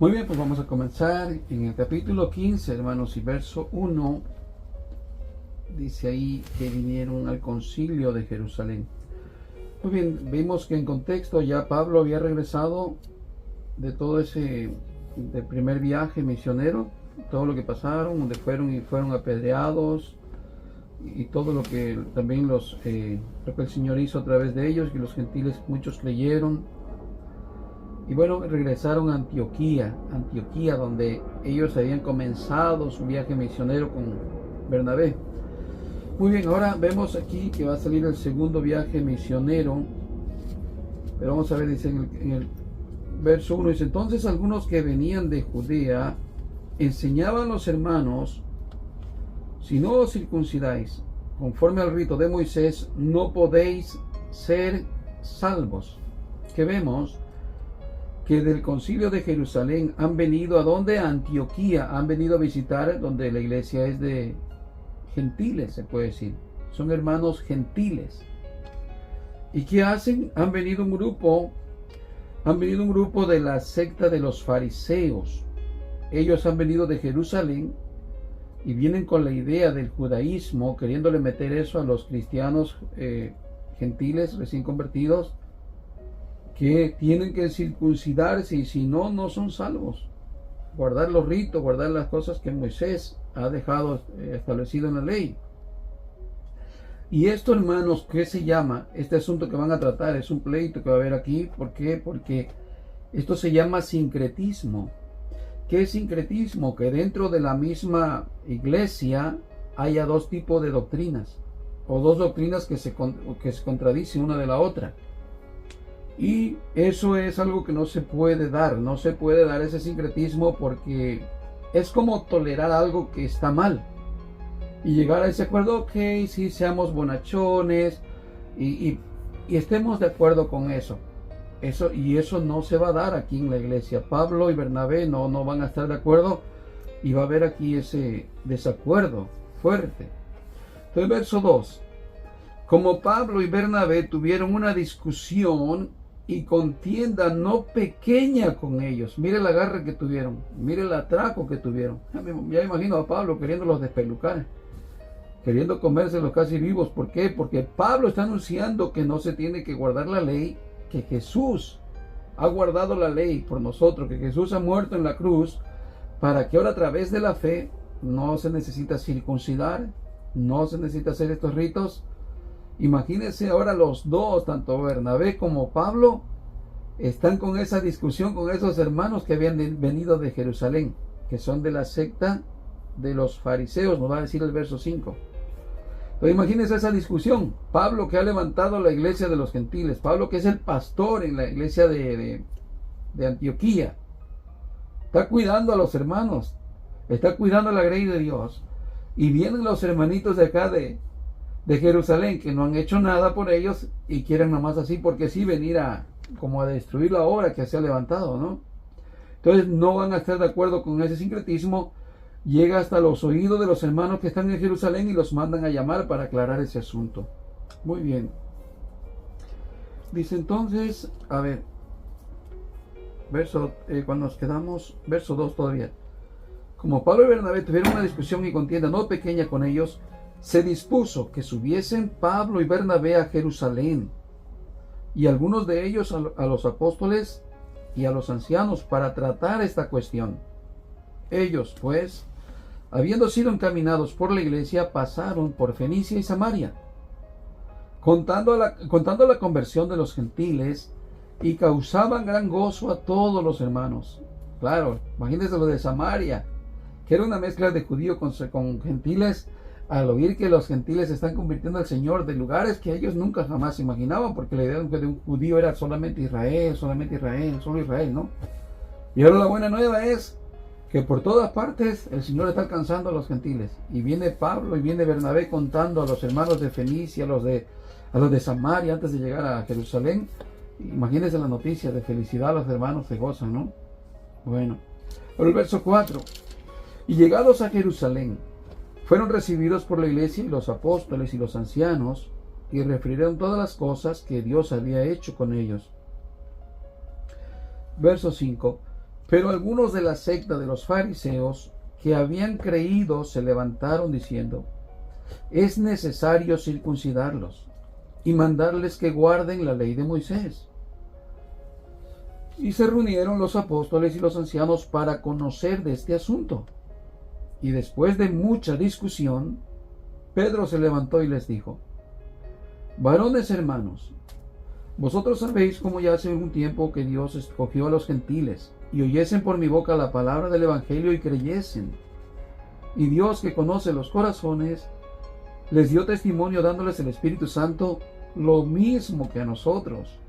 Muy bien, pues vamos a comenzar en el capítulo 15, hermanos, y verso 1. Dice ahí que vinieron al concilio de Jerusalén. Muy bien, vimos que en contexto ya Pablo había regresado de todo ese del primer viaje misionero, todo lo que pasaron, donde fueron apedreados, y todo lo que también lo que el Señor hizo a través de ellos, y los gentiles muchos creyeron. Y bueno, regresaron a Antioquía, donde ellos habían comenzado su viaje misionero con Bernabé. Muy bien, ahora vemos aquí que va a salir el segundo viaje misionero. Pero vamos a ver, dice en el verso 1, dice: entonces algunos que venían de Judea enseñaban a los hermanos: si no os circuncidáis conforme al rito de Moisés, no podéis ser salvos. Que vemos que del concilio de Jerusalén han venido a donde, a Antioquía, han venido a visitar donde la iglesia es de gentiles, se puede decir, son hermanos gentiles. ¿Y qué hacen? Han venido un grupo de la secta de los fariseos. Ellos han venido de Jerusalén y vienen con la idea del judaísmo, queriéndole meter eso a los cristianos gentiles recién convertidos, que tienen que circuncidarse y si no, no son salvos. Guardar los ritos, guardar las cosas que Moisés ha dejado establecido en la ley. Y esto, hermanos, ¿qué se llama? Este asunto que van a tratar es un pleito que va a haber aquí. ¿Por qué? Porque esto se llama sincretismo. ¿Qué es sincretismo? Que dentro de la misma iglesia haya dos tipos de doctrinas, o dos doctrinas que se contradicen una de la otra. Y eso es algo que no se puede dar ese sincretismo, porque es como tolerar algo que está mal y llegar a ese acuerdo. Ok, sí, seamos bonachones y estemos de acuerdo con eso. Y eso no se va a dar aquí en la iglesia. Pablo y Bernabé no van a estar de acuerdo, y va a haber aquí ese desacuerdo fuerte. Entonces, verso 2: como Pablo y Bernabé tuvieron una discusión y contienda no pequeña con ellos. Mire el agarre que tuvieron, mire el atraco que tuvieron. Ya imagino a Pablo queriéndolos despelucar, queriendo comérselos casi vivos. ¿Por qué? Porque Pablo está anunciando que no se tiene que guardar la ley, que Jesús ha guardado la ley por nosotros, que Jesús ha muerto en la cruz, para que ahora a través de la fe no se necesita circuncidar, no se necesita hacer estos ritos. Imagínense ahora los dos, tanto Bernabé como Pablo, están con esa discusión con esos hermanos que habían venido de Jerusalén, que son de la secta de los fariseos, nos va a decir el verso 5. Pero imagínense esa discusión. Pablo, que ha levantado la iglesia de los gentiles, Pablo, que es el pastor en la iglesia de Antioquía, está cuidando a los hermanos, está cuidando la grey de Dios, y vienen los hermanitos de acá de Jerusalén, que no han hecho nada por ellos, y quieren nomás así porque sí venir como a destruir la obra que se ha levantado, ¿no? Entonces no van a estar de acuerdo con ese sincretismo. Llega hasta los oídos de los hermanos que están en Jerusalén y los mandan a llamar para aclarar ese asunto. Muy bien. Dice entonces, a ver, cuando nos quedamos, verso 2 todavía. Como Pablo y Bernabé tuvieron una discusión y contienda no pequeña con ellos, se dispuso que subiesen Pablo y Bernabé a Jerusalén, y algunos de ellos a los apóstoles y a los ancianos, para tratar esta cuestión. Ellos, pues, habiendo sido encaminados por la iglesia, pasaron por Fenicia y Samaria, contando la conversión de los gentiles, y causaban gran gozo a todos los hermanos. Claro, imagínense lo de Samaria, que era una mezcla de judíos con gentiles. Al oír que los gentiles se están convirtiendo al Señor de lugares que ellos nunca jamás imaginaban, porque la idea de un judío era solamente Israel, solo Israel, ¿no? Y ahora la buena nueva es que por todas partes el Señor está alcanzando a los gentiles. Y viene Pablo y viene Bernabé contando a los hermanos de Fenicia, a los de Samaria, antes de llegar a Jerusalén. Imagínense la noticia de felicidad, los hermanos se gozan, ¿no? Bueno, pero el verso 4: y llegados a Jerusalén, fueron recibidos por la iglesia y los apóstoles y los ancianos, y refirieron todas las cosas que Dios había hecho con ellos. Verso 5: Pero algunos de la secta de los fariseos que habían creído se levantaron diciendo: es necesario circuncidarlos y mandarles que guarden la ley de Moisés. Y se reunieron los apóstoles y los ancianos para conocer de este asunto. Y después de mucha discusión, Pedro se levantó y les dijo: varones hermanos, vosotros sabéis cómo ya hace un tiempo que Dios escogió a los gentiles y oyesen por mi boca la palabra del evangelio y creyesen. Y Dios, que conoce los corazones, les dio testimonio dándoles el Espíritu Santo, lo mismo que a nosotros.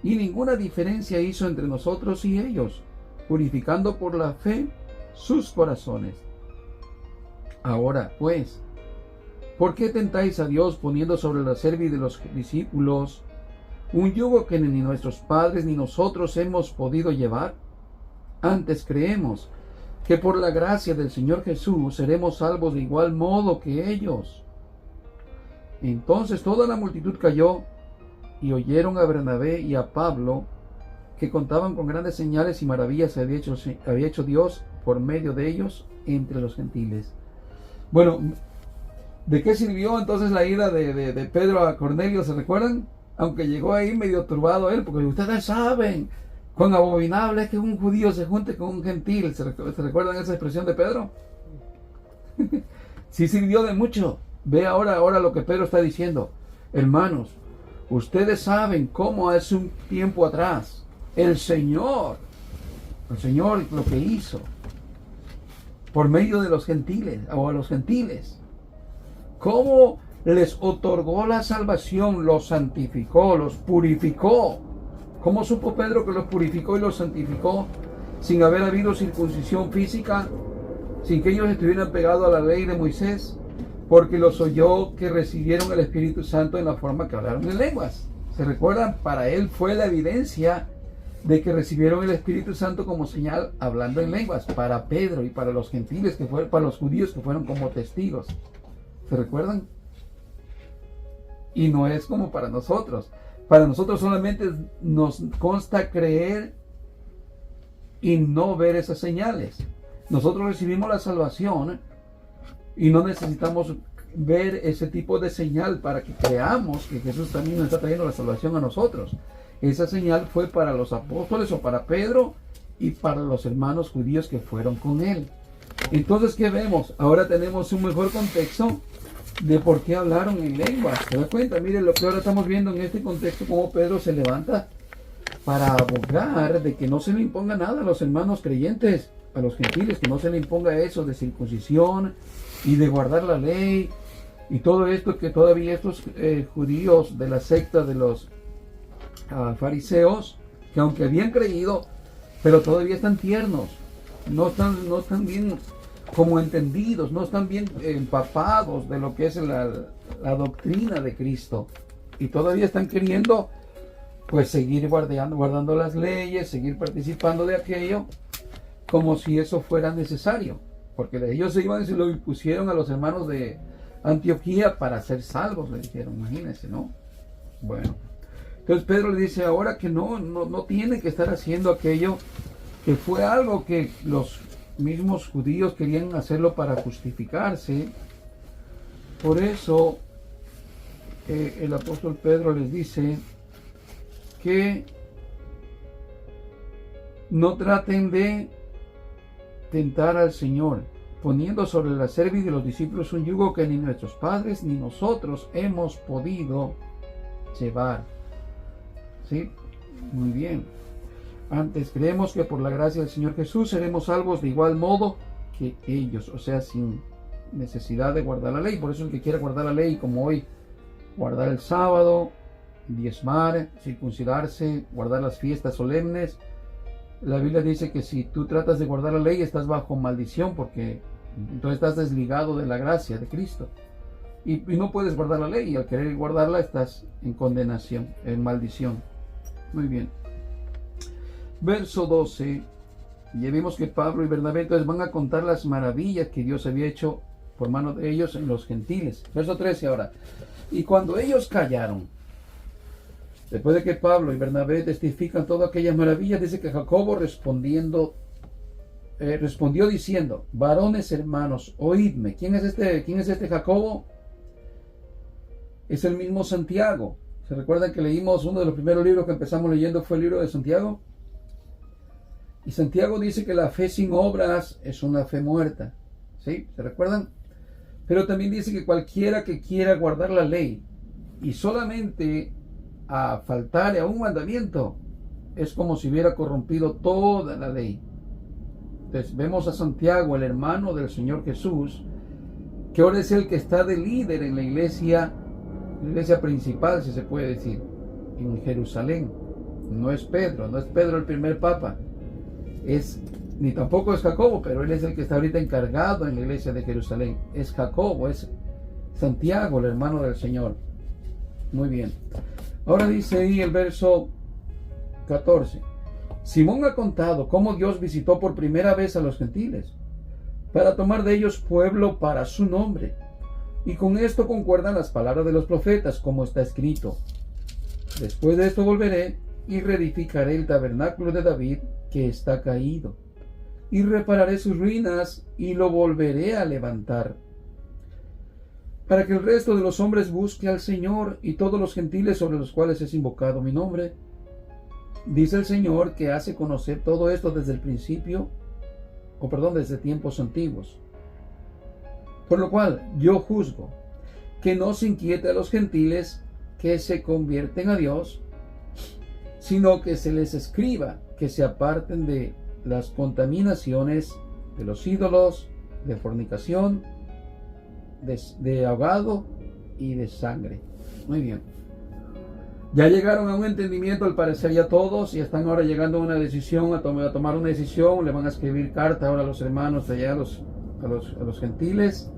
Y ninguna diferencia hizo entre nosotros y ellos, purificando por la fe sus corazones. Ahora, pues, ¿por qué tentáis a Dios poniendo sobre la cerviz de los discípulos un yugo que ni nuestros padres ni nosotros hemos podido llevar? Antes creemos que por la gracia del Señor Jesús seremos salvos de igual modo que ellos. Entonces toda la multitud cayó y oyeron a Bernabé y a Pablo, que contaban con grandes señales y maravillas que había hecho Dios por medio de ellos entre los gentiles. Bueno, ¿de qué sirvió entonces la ira de Pedro a Cornelio? ¿Se recuerdan? Aunque llegó ahí medio turbado él, porque ustedes saben cuán abominable es que un judío se junte con un gentil. ¿Se recuerdan esa expresión de Pedro? Sí sirvió de mucho. Ve ahora lo que Pedro está diciendo. Hermanos, ustedes saben cómo hace un tiempo atrás el Señor lo que hizo por medio de los gentiles, o a los gentiles. Cómo les otorgó la salvación, los santificó, los purificó. ¿Cómo supo Pedro que los purificó y los santificó sin haber habido circuncisión física, sin que ellos estuvieran pegados a la ley de Moisés? Porque los oyó que recibieron el Espíritu Santo en la forma que hablaron en lenguas. ¿Se recuerdan? Para él fue la evidencia de que recibieron el Espíritu Santo como señal hablando en lenguas. Para Pedro y para los gentiles, para los judíos que fueron como testigos. ¿Se recuerdan? Y no es como para nosotros. Para nosotros solamente nos consta creer y no ver esas señales. Nosotros recibimos la salvación y no necesitamos ver ese tipo de señal para que creamos que Jesús también nos está trayendo la salvación a nosotros. Esa señal fue para los apóstoles o para Pedro y para los hermanos judíos que fueron con él. Entonces, ¿qué vemos? Ahora tenemos un mejor contexto de por qué hablaron en lenguas. ¿Se da cuenta? Miren lo que ahora estamos viendo en este contexto, cómo Pedro se levanta para abogar de que no se le imponga nada a los hermanos creyentes, a los gentiles, que no se le imponga eso de circuncisión y de guardar la ley y todo esto, que todavía estos judíos de la secta de los fariseos, que aunque habían creído, pero todavía están tiernos, no están bien como entendidos, no están bien empapados de lo que es la doctrina de Cristo, y todavía están queriendo pues seguir guardando las leyes, seguir participando de aquello como si eso fuera necesario, porque ellos se iban y se lo impusieron a los hermanos de Antioquía para ser salvos, le dijeron, imagínense, ¿no? Bueno, entonces Pedro le dice ahora que no tiene que estar haciendo aquello, que fue algo que los mismos judíos querían hacerlo para justificarse. Por eso el apóstol Pedro les dice que no traten de tentar al Señor, poniendo sobre la cerviz de los discípulos un yugo que ni nuestros padres ni nosotros hemos podido llevar. ¿Sí? Muy bien. Antes creemos que por la gracia del Señor Jesús seremos salvos de igual modo que ellos, o sea, sin necesidad de guardar la ley. Por eso el que quiera guardar la ley, como hoy, guardar el sábado, diezmar, circuncidarse, guardar las fiestas solemnes, la Biblia dice que si tú tratas de guardar la ley estás bajo maldición, porque entonces estás desligado de la gracia de Cristo y no puedes guardar la ley, y al querer guardarla estás en condenación, en maldición. Muy bien. Verso 12. Ya vimos que Pablo y Bernabé entonces van a contar las maravillas que Dios había hecho por mano de ellos en los gentiles. Verso 13 ahora. Y cuando ellos callaron, después de que Pablo y Bernabé testifican todas aquellas maravillas, dice que Jacobo respondiendo respondió diciendo: varones hermanos, oídme. ¿Quién es este Jacobo? Es el mismo Santiago. ¿Se recuerdan que leímos uno de los primeros libros que empezamos leyendo fue el libro de Santiago? Y Santiago dice que la fe sin obras es una fe muerta. ¿Sí? ¿Se recuerdan? Pero también dice que cualquiera que quiera guardar la ley y solamente a faltar a un mandamiento, es como si hubiera corrompido toda la ley. Entonces vemos a Santiago, el hermano del Señor Jesús, que ahora es el que está de líder en la iglesia principal, si se puede decir, en Jerusalén. No es Pedro el primer papa, ni tampoco es Jacobo, pero él es el que está ahorita encargado en la iglesia de Jerusalén. Es Jacobo, es Santiago, el hermano del Señor. Muy bien. Ahora dice ahí el verso 14. Simón ha contado cómo Dios visitó por primera vez a los gentiles para tomar de ellos pueblo para su nombre. Y con esto concuerdan las palabras de los profetas, como está escrito: después de esto volveré y reedificaré el tabernáculo de David que está caído, y repararé sus ruinas y lo volveré a levantar, para que el resto de los hombres busque al Señor y todos los gentiles sobre los cuales es invocado mi nombre. Dice el Señor, que hace conocer todo esto desde el principio, desde tiempos antiguos. Por lo cual yo juzgo que no se inquiete a los gentiles que se convierten a Dios, sino que se les escriba que se aparten de las contaminaciones de los ídolos, de fornicación, de ahogado y de sangre. Muy bien. Ya llegaron a un entendimiento, al parecer, ya todos, y están ahora llegando a una decisión, a tomar una decisión. Le van a escribir carta ahora a los hermanos de allá, a los gentiles.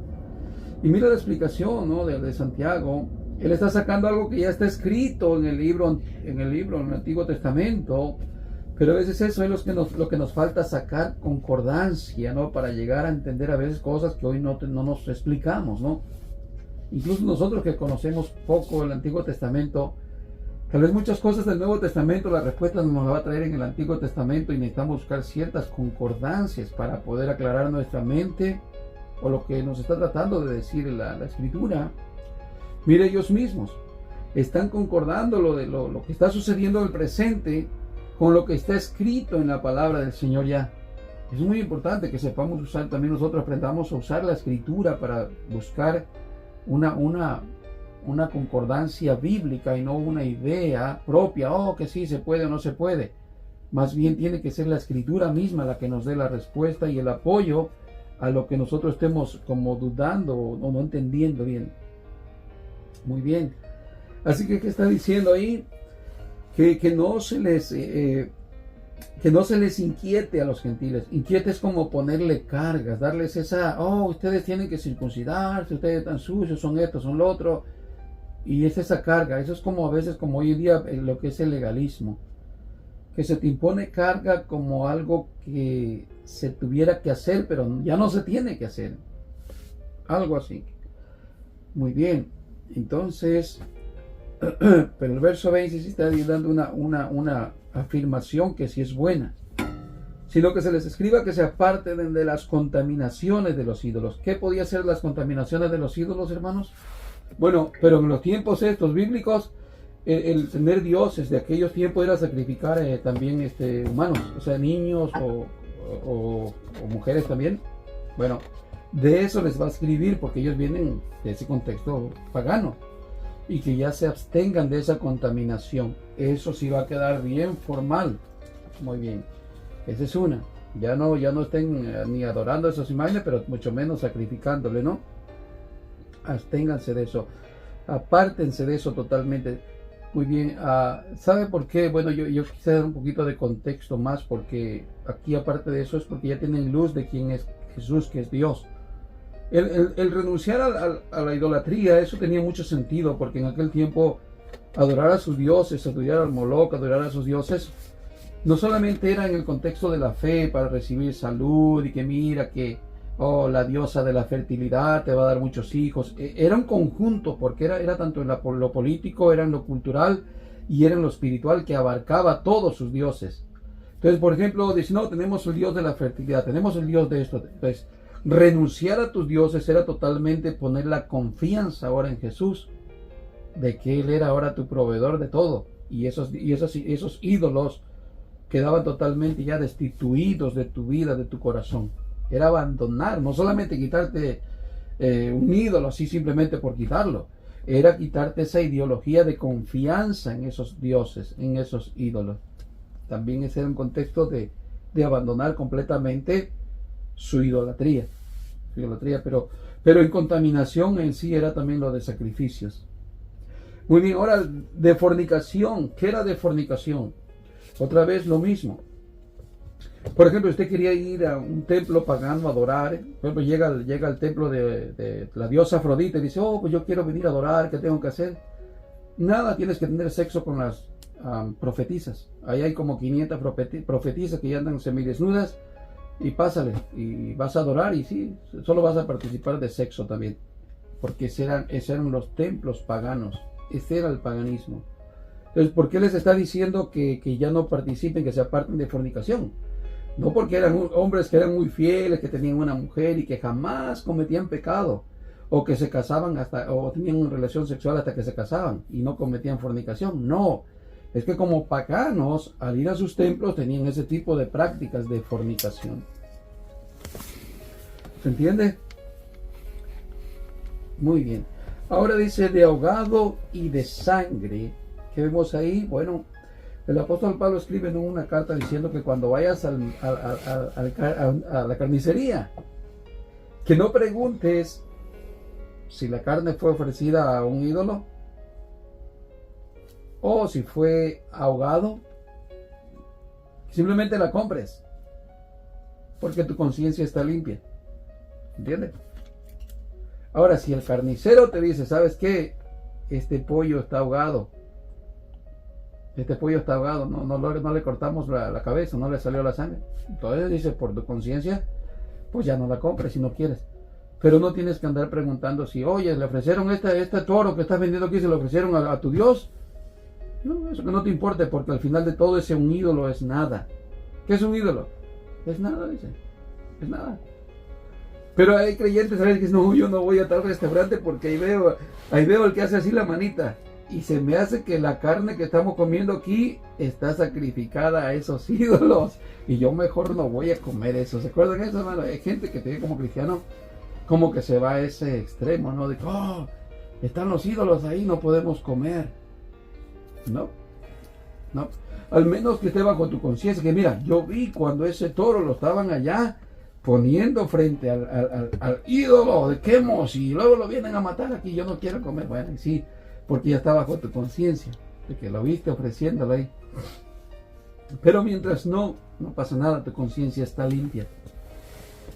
Y mira la explicación, ¿no?, de Santiago. Él está sacando algo que ya está escrito en el Antiguo Testamento, pero a veces eso es lo que nos falta sacar concordancia, ¿no?, para llegar a entender a veces cosas que hoy no nos explicamos, ¿no? Incluso nosotros que conocemos poco el Antiguo Testamento, tal vez muchas cosas del Nuevo Testamento, la respuesta nos la va a traer en el Antiguo Testamento, y necesitamos buscar ciertas concordancias para poder aclarar nuestra mente o lo que nos está tratando de decir la Escritura. Mire, ellos mismos están concordando lo que está sucediendo en el presente con lo que está escrito en la palabra del Señor ya. Es muy importante que sepamos usar, también nosotros aprendamos a usar la Escritura para buscar una concordancia bíblica y no una idea propia, que sí se puede o no se puede. Más bien tiene que ser la Escritura misma la que nos dé la respuesta y el apoyo a lo que nosotros estemos como dudando o no entendiendo bien. Muy bien. Así que, ¿qué está diciendo ahí? Que no se les inquiete a los gentiles. Inquiete es como ponerle cargas, darles ustedes tienen que circuncidarse, ustedes están sucios, son esto, son lo otro. Y es esa carga. Eso es como a veces, como hoy en día, lo que es el legalismo, que se te impone carga como algo que se tuviera que hacer, pero ya no se tiene que hacer. Algo así. Muy bien. Entonces, pero el verso 20 sí está dando una afirmación que sí es buena. Sino que se les escriba que se aparten de las contaminaciones de los ídolos. ¿Qué podía ser las contaminaciones de los ídolos, hermanos? Bueno, pero en los tiempos estos bíblicos, el tener dioses de aquellos tiempos era sacrificar también humanos, o sea, niños o mujeres también. Bueno, de eso les va a escribir, porque ellos vienen de ese contexto pagano, y que ya se abstengan de esa contaminación. Eso sí va a quedar bien formal. Muy bien, esa es una. Ya no estén ni adorando esas imágenes, pero mucho menos sacrificándole, ¿no? Absténganse de eso, apártense de eso totalmente. Muy bien. ¿Sabe por qué? Bueno, yo quise dar un poquito de contexto más, porque aquí, aparte de eso, es porque ya tienen luz de quién es Jesús, que es Dios. El renunciar a la idolatría, eso tenía mucho sentido, porque en aquel tiempo adorar a sus dioses, adorar al Moloch, adorar a sus dioses, no solamente era en el contexto de la fe para recibir salud y que mira que la diosa de la fertilidad te va a dar muchos hijos. Era un conjunto, porque era tanto en lo político, era en lo cultural y era en lo espiritual, que abarcaba todos sus dioses. Entonces, por ejemplo, dice, no, tenemos el Dios de la fertilidad, tenemos el Dios de esto. Entonces, renunciar a tus dioses era totalmente poner la confianza ahora en Jesús, de que Él era ahora tu proveedor de todo. Y esos ídolos quedaban totalmente ya destituidos de tu vida, de tu corazón. Era abandonar, no solamente quitarte un ídolo así simplemente por quitarlo, era quitarte esa ideología de confianza en esos dioses, en esos ídolos. También ese era un contexto de abandonar completamente su idolatría, pero en contaminación en sí era también lo de sacrificios. Muy bien, ahora de fornicación. ¿Qué era de fornicación? Otra vez lo mismo. Por ejemplo, usted quería ir a un templo pagano a adorar. Por ejemplo, llega al templo de la diosa Afrodita y dice, oh, pues yo quiero venir a adorar, ¿qué tengo que hacer? Nada, tienes que tener sexo con las profetisas. Ahí hay como 500 profetisas que ya andan semidesnudas, y pásale, y vas a adorar, y sí, solo vas a participar de sexo también, porque esos eran los templos paganos. Ese era el paganismo. Entonces, ¿por qué les está diciendo que ya no participen, que se aparten de fornicación? No porque eran hombres que eran muy fieles, que tenían una mujer y que jamás cometían pecado, o que se casaban o tenían una relación sexual hasta que se casaban y no cometían fornicación. No, es que como paganos, al ir a sus templos, tenían ese tipo de prácticas de fornicación. ¿Se entiende? Muy bien. Ahora dice de ahogado y de sangre. ¿Qué vemos ahí? Bueno, el apóstol Pablo escribe en una carta diciendo que cuando vayas a la carnicería, que no preguntes si la carne fue ofrecida a un ídolo o si fue ahogado. Simplemente la compres, porque tu conciencia está limpia. ¿Entiendes? Ahora, si el carnicero te dice, ¿sabes qué? Este pollo está ahogado, no le cortamos la cabeza, no le salió la sangre. Entonces dice, por tu conciencia, pues ya no la compres si no quieres. Pero no tienes que andar preguntando si, oye, le ofrecieron este toro que estás vendiendo aquí, se lo ofrecieron a tu Dios. No, eso que no te importe, porque al final de todo ese un ídolo es nada. ¿Qué es un ídolo? Es nada, dice. Es nada. Pero hay creyentes a veces que dicen, no, yo no voy a tal restaurante porque ahí veo el que hace así la manita. Y se me hace que la carne que estamos comiendo aquí está sacrificada a esos ídolos. Y yo mejor no voy a comer eso. ¿Se acuerdan de eso, hermano? Hay gente que te ve como cristiano, como que se va a ese extremo, ¿no? De que, oh, están los ídolos ahí, no podemos comer. No. Al menos que esté bajo tu conciencia, que mira, yo vi cuando ese toro lo estaban allá poniendo frente al ídolo de Quemos y luego lo vienen a matar aquí, yo no quiero comer. Bueno, sí, porque ya está bajo tu conciencia, de que lo viste ofreciéndolo ahí. Pero mientras no pasa nada, tu conciencia está limpia.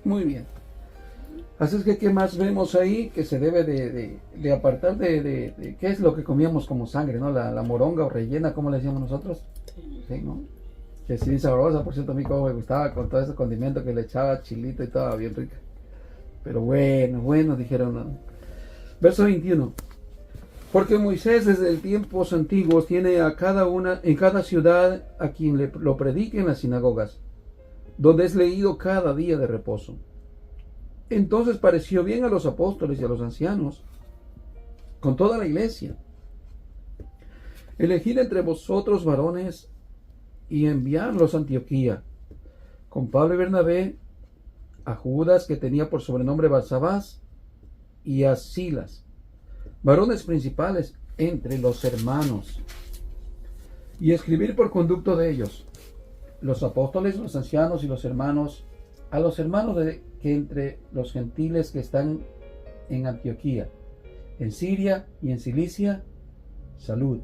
Muy bien. Así es que, ¿qué más vemos ahí? Que se debe de apartar de ¿qué es lo que comíamos como sangre, no? La moronga o rellena, ¿cómo le decíamos nosotros? Sí, ¿no? Que sí, sabrosa, por cierto, a mí como me gustaba con todo ese condimento que le echaba chilito y todo, bien rica. Pero bueno, dijeron. No. Verso 21. Porque Moisés desde el tiempos antiguos tiene en cada ciudad a quien lo predique en las sinagogas, donde es leído cada día de reposo. Entonces pareció bien a los apóstoles y a los ancianos, con toda la iglesia, elegir entre vosotros varones y enviarlos a Antioquía, con Pablo y Bernabé, a Judas, que tenía por sobrenombre Barsabás, y a Silas, varones principales entre los hermanos, y escribir por conducto de ellos, los apóstoles, los ancianos y los hermanos, a los hermanos que entre los gentiles que están en Antioquía, en Siria y en Cilicia, salud.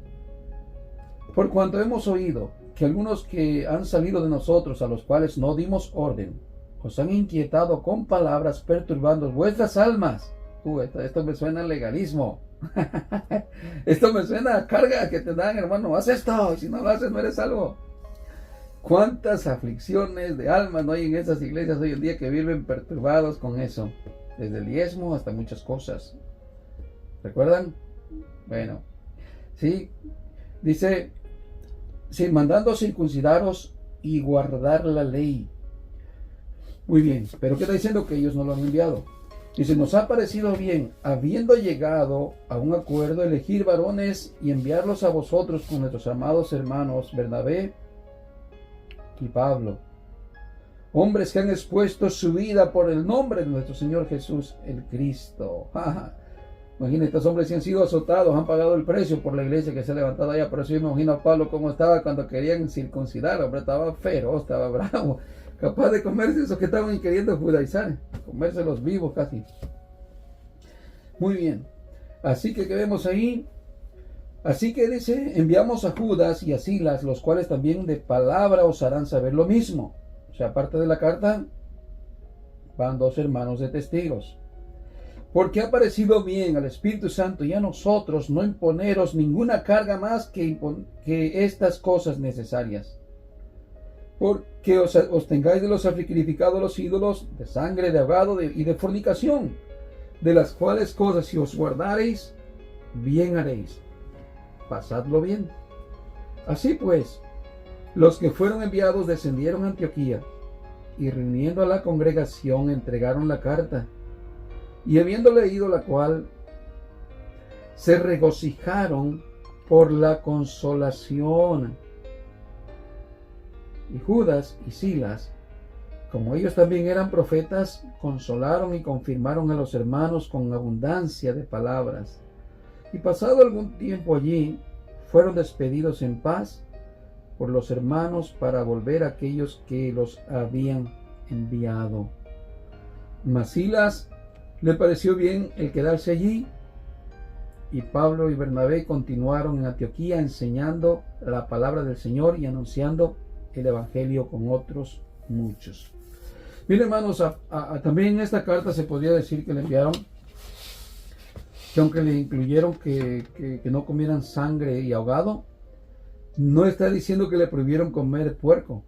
Por cuanto hemos oído que algunos que han salido de nosotros, a los cuales no dimos orden, os han inquietado con palabras perturbando vuestras almas. Esto me suena a legalismo. Esto me suena a carga que te dan, hermano. Haz esto, y si no lo haces no eres salvo. ¿Cuántas aflicciones de alma no hay en esas iglesias hoy en día que viven perturbados con eso? Desde el diezmo hasta muchas cosas. ¿Recuerdan? Bueno, sí. Dice, sí, mandando circuncidaros y guardar la ley. Muy bien, pero ¿qué está diciendo? Que ellos no lo han enviado. Dice, nos ha parecido bien, habiendo llegado a un acuerdo, elegir varones y enviarlos a vosotros con nuestros amados hermanos Bernabé y Pablo, hombres que han expuesto su vida por el nombre de nuestro Señor Jesús el Cristo. Imagínate, estos hombres sí han sido azotados, han pagado el precio por la iglesia que se ha levantado allá. Por eso yo me imagino a Pablo cómo estaba cuando querían circuncidar. El hombre estaba feroz, estaba bravo, capaz de comerse esos que estaban queriendo judaizar, comérselos vivos casi. Muy bien, así que ¿qué vemos ahí? Así que dice, enviamos a Judas y a Silas, los cuales también de palabra os harán saber lo mismo. O sea, aparte de la carta, van 2 hermanos de testigos. Porque ha parecido bien al Espíritu Santo y a nosotros no imponeros ninguna carga más que estas cosas necesarias. Porque os tengáis de los sacrificados los ídolos, de sangre, de ahogado y de fornicación, de las cuales cosas si os guardareis, bien haréis. Pasadlo bien. Así pues, los que fueron enviados descendieron a Antioquía y reuniendo a la congregación entregaron la carta. Y habiendo leído la cual, se regocijaron por la consolación. Y Judas y Silas, como ellos también eran profetas, consolaron y confirmaron a los hermanos con abundancia de palabras. Y pasado algún tiempo allí, fueron despedidos en paz por los hermanos para volver a aquellos que los habían enviado. Mas Silas le pareció bien el quedarse allí, y Pablo y Bernabé continuaron en Antioquía enseñando la palabra del Señor y anunciando el evangelio con otros muchos. Miren, hermanos, también en esta carta se podría decir que le enviaron, que aunque le incluyeron que no comieran sangre y ahogado, no está diciendo que le prohibieron comer puerco.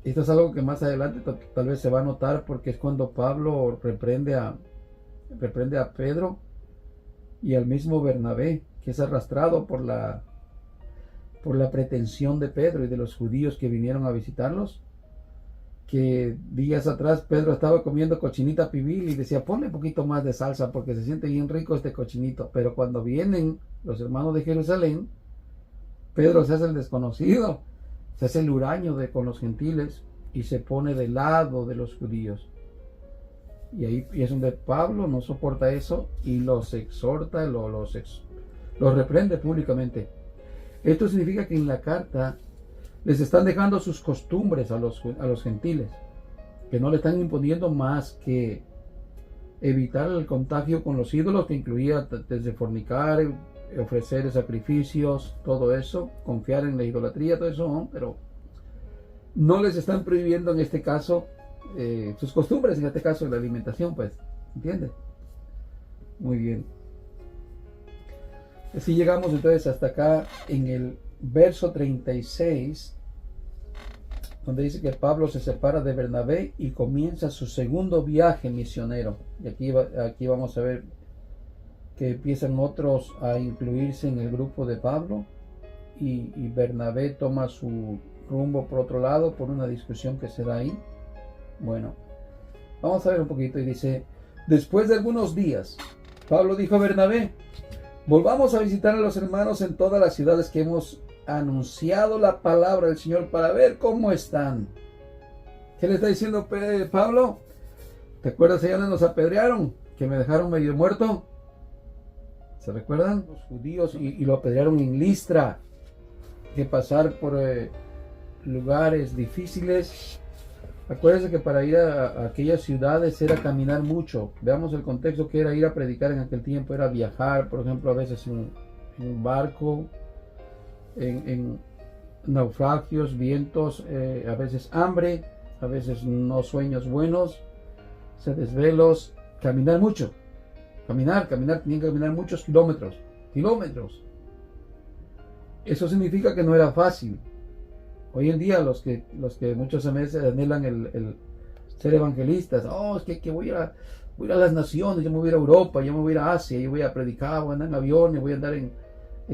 Esto es algo que más adelante tal vez se va a notar, porque es cuando Pablo reprende a Pedro y al mismo Bernabé, que es arrastrado por la pretensión de Pedro y de los judíos que vinieron a visitarlos, que días atrás Pedro estaba comiendo cochinita pibil y decía, ponle un poquito más de salsa porque se siente bien rico este cochinito. Pero cuando vienen los hermanos de Jerusalén, Pedro se hace el desconocido, se hace el huraño con los gentiles y se pone del lado de los judíos. Y ahí es donde Pablo no soporta eso y los exhorta, los reprende públicamente. Esto significa que en la carta les están dejando sus costumbres a los gentiles, que no le están imponiendo más que evitar el contagio con los ídolos, que incluía desde fornicar, ofrecer sacrificios, todo eso, confiar en la idolatría, todo eso, ¿no? Pero no les están prohibiendo en este caso sus costumbres, en este caso la alimentación, pues, ¿entiende? Muy bien. Así llegamos entonces hasta acá en el verso 36, donde dice que Pablo se separa de Bernabé y comienza su segundo viaje misionero. Y aquí vamos a ver que empiezan otros a incluirse en el grupo de Pablo, y Bernabé toma su rumbo por otro lado por una discusión que se da ahí. Bueno, vamos a ver un poquito. Y dice, después de algunos días, Pablo dijo a Bernabé, volvamos a visitar a los hermanos en todas las ciudades que hemos anunciado la palabra del Señor para ver cómo están. ¿Qué le está diciendo Pablo? ¿Te acuerdas allá donde nos apedrearon? Que me dejaron medio muerto. ¿Se recuerdan? Los judíos y lo apedrearon en Listra. Que pasar por lugares difíciles. Acuérdense que para ir a aquellas ciudades era caminar mucho. Veamos el contexto que era ir a predicar en aquel tiempo. Era viajar, por ejemplo, a veces en un barco, en naufragios, vientos, a veces hambre, a veces no sueños buenos, desvelos, caminar mucho. Caminar, tenían que caminar muchos kilómetros. Eso significa que no era fácil. Hoy en día los que muchas veces anhelan el ser evangelistas, es que voy a las naciones, yo me voy a ir a Europa, yo me voy a ir a Asia, yo voy a predicar, voy a andar en aviones, voy a andar en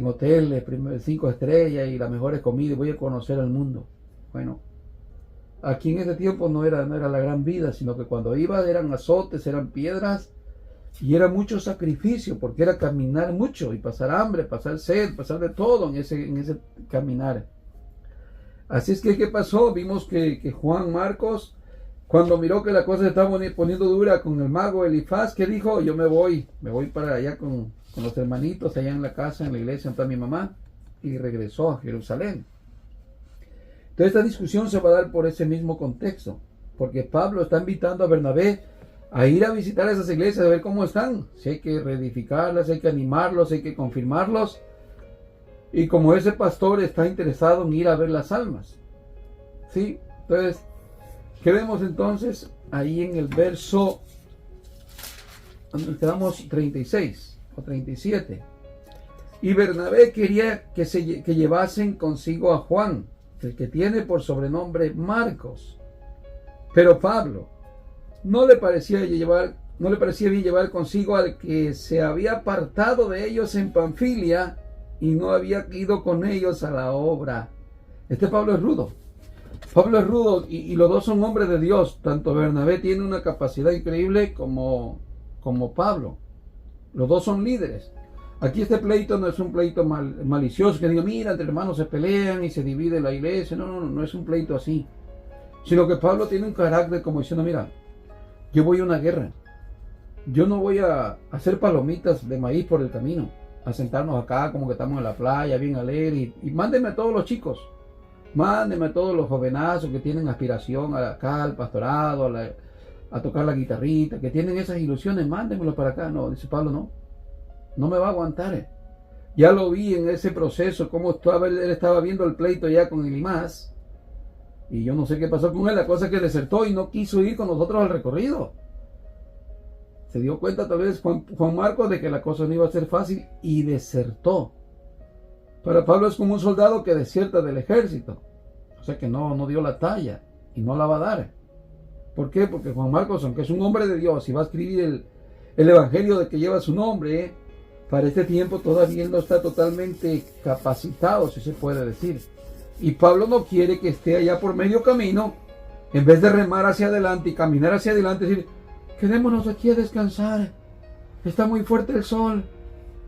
hoteles 5 estrellas y las mejores comidas, voy a conocer al mundo. Bueno, aquí en ese tiempo no era la gran vida, sino que cuando iba eran azotes, eran piedras y era mucho sacrificio, porque era caminar mucho y pasar hambre, pasar sed, pasar de todo en ese caminar. Así es que, ¿qué pasó? Vimos que Juan Marcos, cuando miró que la cosa se estaba poniendo dura con el mago Elifaz, ¿qué dijo? Yo me voy para allá con los hermanitos, allá en la casa, en la iglesia, donde está mi mamá, y regresó a Jerusalén. Entonces esta discusión se va a dar por ese mismo contexto, porque Pablo está invitando a Bernabé a ir a visitar esas iglesias, a ver cómo están, si hay que reedificarlas, si hay que animarlos, si hay que confirmarlos, y como ese pastor está interesado en ir a ver las almas, ¿sí? Entonces, ¿qué vemos entonces? Ahí en el verso, donde quedamos 36 o 37. Y Bernabé quería que llevasen consigo a Juan, el que tiene por sobrenombre Marcos. Pero Pablo no le parecía bien llevar consigo al que se había apartado de ellos en Panfilia y no había ido con ellos a la obra. Pablo es rudo. Pablo es rudo y los dos son hombres de Dios. Tanto Bernabé tiene una capacidad increíble como Pablo. Los dos son líderes. Aquí este pleito no es un pleito malicioso, que diga, mira, entre hermanos se pelean y se divide la iglesia. No es un pleito así. Sino que Pablo tiene un carácter como diciendo, mira, yo voy a una guerra. Yo no voy a hacer palomitas de maíz por el camino, a sentarnos acá como que estamos en la playa, bien alegre, y mándenme a todos los chicos. Mándenme a todos los jovenazos que tienen aspiración acá al pastorado, a tocar la guitarrita, que tienen esas ilusiones, mándenmelos para acá. No, dice Pablo, no me va a aguantar. Ya lo vi en ese proceso, cómo él estaba viendo el pleito ya con Elimás, y yo no sé qué pasó con él. La cosa es que desertó y no quiso ir con nosotros al recorrido. Se dio cuenta tal vez Juan Marcos de que la cosa no iba a ser fácil y desertó. Para Pablo es como un soldado que desierta del ejército. O sea que no dio la talla y no la va a dar. ¿Por qué? Porque Juan Marcos, aunque es un hombre de Dios y va a escribir el evangelio de que lleva su nombre, para este tiempo todavía él no está totalmente capacitado, si se puede decir. Y Pablo no quiere que esté allá por medio camino, en vez de remar hacia adelante y caminar hacia adelante, decir, quedémonos aquí a descansar, está muy fuerte el sol,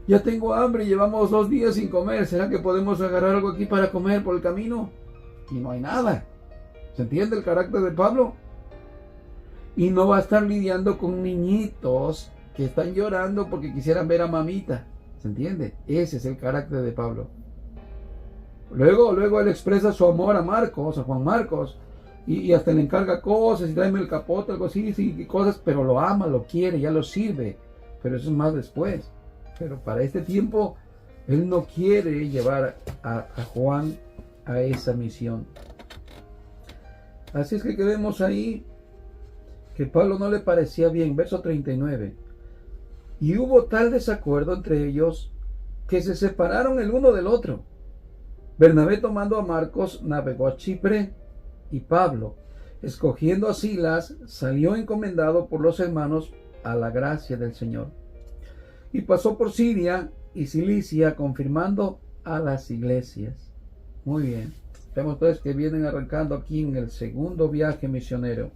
ya tengo hambre, llevamos 2 días sin comer, ¿será que podemos agarrar algo aquí para comer por el camino? Y no hay nada. ¿Se entiende el carácter de Pablo? Y no va a estar lidiando con niñitos que están llorando porque quisieran ver a mamita. ¿Se entiende? Ese es el carácter de Pablo. Luego él expresa su amor a Marcos, a Juan Marcos, y hasta le encarga cosas, y tráeme el capote, algo así, sí, cosas, pero lo ama, lo quiere, ya lo sirve. Pero eso es más después. Pero para este tiempo, él no quiere llevar a Juan a esa misión. Así es que vemos ahí que Pablo no le parecía bien. Verso 39. Y hubo tal desacuerdo entre ellos que se separaron el uno del otro. Bernabé, tomando a Marcos, navegó a Chipre, y Pablo, escogiendo a Silas, salió encomendado por los hermanos a la gracia del Señor. Y pasó por Siria y Cilicia, confirmando a las iglesias. Muy bien. Vemos entonces que vienen arrancando aquí en el segundo viaje misionero.